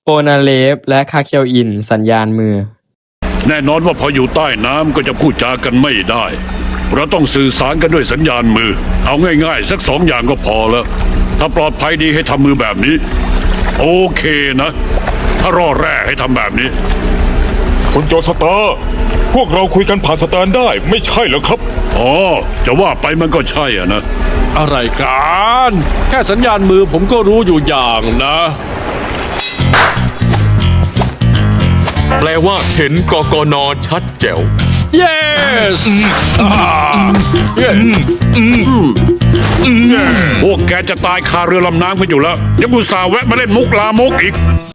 โปนาเลฟและคาเคียวอินสัญญาณมือแน่นอนว่าพออยู่ใต้น้ำก็จะพูดจากันไม่ได้ เราต้องสื่อสารกันด้วยสัญญาณมือเอาง่ายๆสัก2 อย่างก็พอแล้วถ้าปลอดภัยดีให้ทำมือแบบนี้โอเคนะถ้ารอแร่ให้ทำแบบนี้คุณโจสตาร์พวกเราคุยกันผ่านสแตนได้ไม่ใช่เหรอครับอ๋อจะว่าไปมันก็ใช่อะนะอะไรกันแค่สัญญาณมือผมก็รู้อยู่อย่างนะ แปลว่าเห็นกกนชัดแจ๋ว yes พวกแกจะตายคาเรือลำน้ำกันอยู่แล้วยังอุตส่าห์แวะมาเล่นมุกลามกอีก